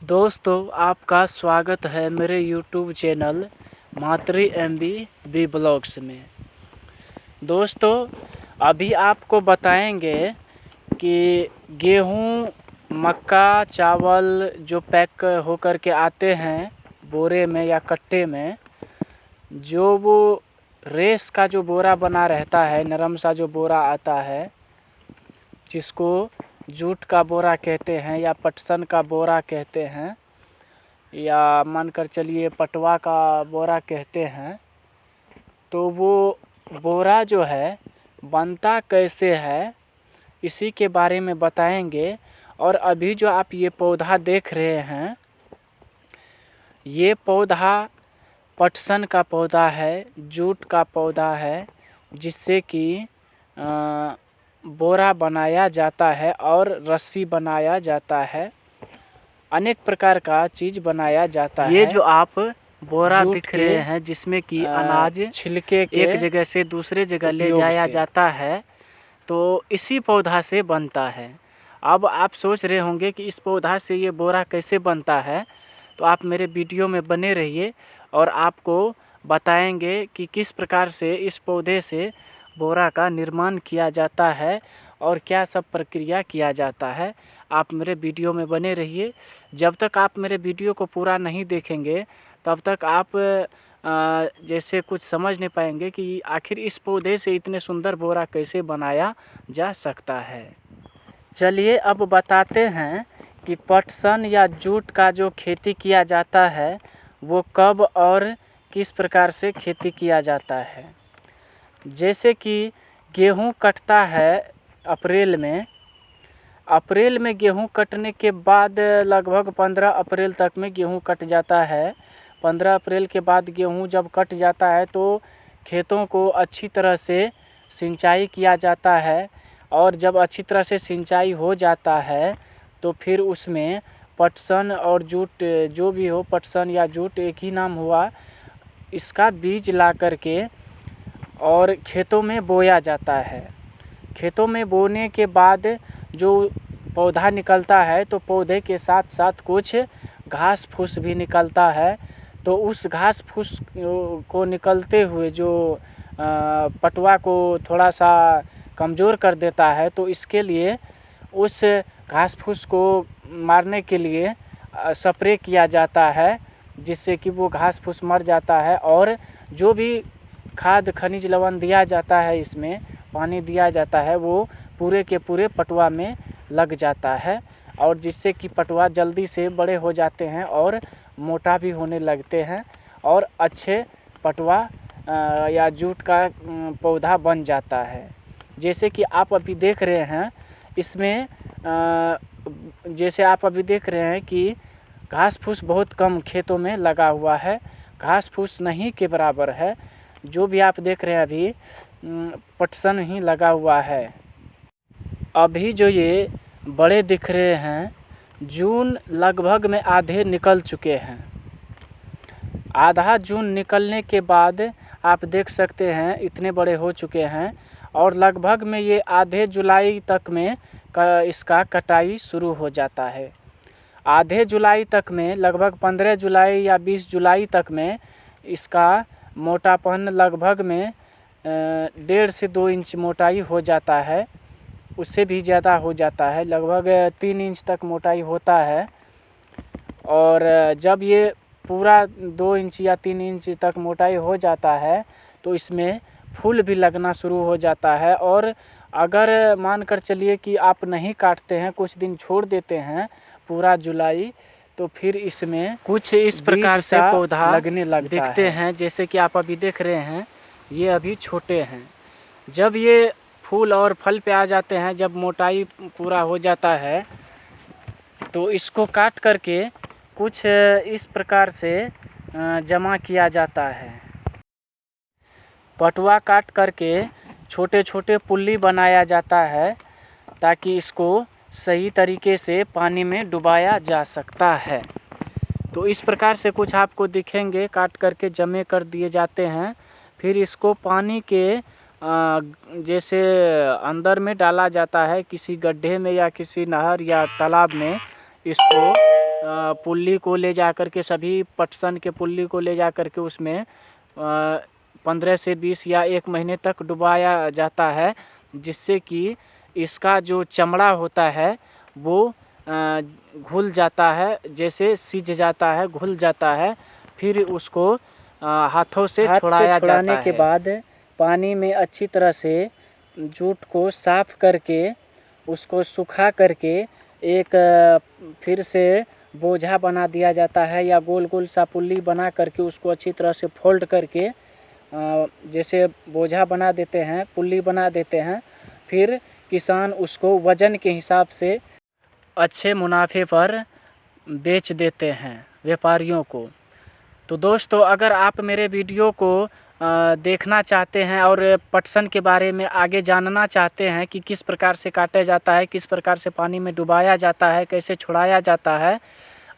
दोस्तों, आपका स्वागत है मेरे YouTube चैनल मातृ MB ब्लॉग्स में। दोस्तों, अभी आपको बताएंगे कि गेहूं, मक्का, चावल जो पैक होकर के आते हैं बोरे में या कट्टे में, जो वो रेस का जो बोरा बना रहता है, नरम सा जो बोरा आता है, जिसको जूट का बोरा कहते हैं या पटसन का बोरा कहते हैं, या मानकर चलिए पटवा का बोरा कहते हैं। तो वो बोरा जो है बनता कैसे है, इसी के बारे में बताएंगे। और अभी जो आप ये पौधा देख रहे हैं, ये पौधा पटसन का पौधा है, जूट का पौधा है, जिससे कि बोरा बनाया जाता है और रस्सी बनाया जाता है, अनेक प्रकार का चीज़ बनाया जाता है। ये जो आप बोरा दिख रहे हैं, जिसमें कि अनाज छिलके के एक जगह से दूसरे जगह ले जाया जाता है, तो इसी पौधा से बनता है। अब आप सोच रहे होंगे कि इस पौधा से ये बोरा कैसे बनता है, तो आप मेरे वीडियो में बने रहिए और आपको बताएंगे कि किस प्रकार से इस पौधे से बोरा का निर्माण किया जाता है और क्या सब प्रक्रिया किया जाता है। आप मेरे वीडियो में बने रहिए। जब तक आप मेरे वीडियो को पूरा नहीं देखेंगे, तब तक आप जैसे कुछ समझ नहीं पाएंगे कि आखिर इस पौधे से इतने सुंदर बोरा कैसे बनाया जा सकता है। चलिए अब बताते हैं कि पटसन या जूट का जो खेती किया जाता है, वो कब और किस प्रकार से खेती किया जाता है। जैसे कि गेहूं कटता है अप्रैल में गेहूं कटने के बाद लगभग 15 अप्रैल तक में गेहूं कट जाता है। 15 अप्रैल के बाद गेहूं जब कट जाता है तो खेतों को अच्छी तरह से सिंचाई किया जाता है, और जब अच्छी तरह से सिंचाई हो जाता है तो फिर उसमें पटसन और जूट, जो भी हो, पटसन या जूट एक ही नाम हुआ, इसका बीज ला करके और खेतों में बोया जाता है। खेतों में बोने के बाद जो पौधा निकलता है, तो पौधे के साथ साथ कुछ घास फूस भी निकलता है। तो उस घास फूस को निकलते हुए जो पटवा को थोड़ा सा कमज़ोर कर देता है, तो इसके लिए उस घास फूस को मारने के लिए स्प्रे किया जाता है, जिससे कि वो घास फूस मर जाता है। और जो भी खाद खनिज लवण दिया जाता है, इसमें पानी दिया जाता है, वो पूरे के पूरे पटवा में लग जाता है, और जिससे कि पटवा जल्दी से बड़े हो जाते हैं और मोटा भी होने लगते हैं और अच्छे पटवा या जूट का पौधा बन जाता है। जैसे कि आप अभी देख रहे हैं, इसमें जैसे आप अभी देख रहे हैं कि घास फूस बहुत कम खेतों में लगा हुआ है, घास फूस नहीं के बराबर है। जो भी आप देख रहे हैं अभी पटसन ही लगा हुआ है। अभी जो ये बड़े दिख रहे हैं, जून लगभग में आधे निकल चुके हैं। आधा जून निकलने के बाद आप देख सकते हैं इतने बड़े हो चुके हैं, और लगभग में ये आधे जुलाई तक में इसका कटाई शुरू हो जाता है। आधे जुलाई तक में, लगभग 15 जुलाई या 20 जुलाई तक में इसका मोटापन लगभग में 1.5 से 2 इंच मोटाई हो जाता है। उससे भी ज़्यादा हो जाता है, लगभग 3 इंच तक मोटाई होता है। और जब ये पूरा 2 इंच या 3 इंच तक मोटाई हो जाता है, तो इसमें फूल भी लगना शुरू हो जाता है। और अगर मानकर चलिए कि आप नहीं काटते हैं, कुछ दिन छोड़ देते हैं पूरा जुलाई, तो फिर इसमें कुछ इस प्रकार से पौधा लगने दिखते हैं। जैसे कि आप अभी देख रहे हैं, ये अभी छोटे हैं। जब ये फूल और फल पे आ जाते हैं, जब मोटाई पूरा हो जाता है, तो इसको काट करके कुछ इस प्रकार से जमा किया जाता है। पटवा काट करके छोटे छोटे पुल्ली बनाया जाता है, ताकि इसको सही तरीके से पानी में डुबाया जा सकता है। तो इस प्रकार से कुछ आपको दिखेंगे, काट करके जमे कर दिए जाते हैं। फिर इसको पानी के जैसे अंदर में डाला जाता है, किसी गड्ढे में या किसी नहर या तालाब में इसको पुल्ली को ले जा कर के, सभी पटसन के पुल्ली को ले जा कर के उसमें 15 से 20 या 1 महीने तक डुबाया जाता है, जिससे कि इसका जो चमड़ा होता है वो घुल जाता है, जैसे सिज जाता है, घुल जाता है। फिर उसको हाथों से छुड़ाया जाता है। के बाद पानी में अच्छी तरह से जूट को साफ करके उसको सुखा करके एक फिर से बोझा बना दिया जाता है, या गोल गोल सा पुल्ली बना करके उसको अच्छी तरह से फोल्ड करके जैसे बोझा बना देते हैं, पुल्ली बना देते हैं। फिर किसान उसको वजन के हिसाब से अच्छे मुनाफे पर बेच देते हैं व्यापारियों को। तो दोस्तों, अगर आप मेरे वीडियो को देखना चाहते हैं और पटसन के बारे में आगे जानना चाहते हैं कि किस प्रकार से काटा जाता है, किस प्रकार से पानी में डुबाया जाता है, कैसे छुड़ाया जाता है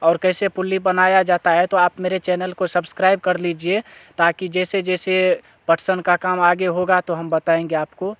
और कैसे पुल्ली बनाया जाता है, तो आप मेरे चैनल को सब्सक्राइब कर लीजिए, ताकि जैसे जैसे पटसन का काम आगे होगा तो हम बताएंगे आपको।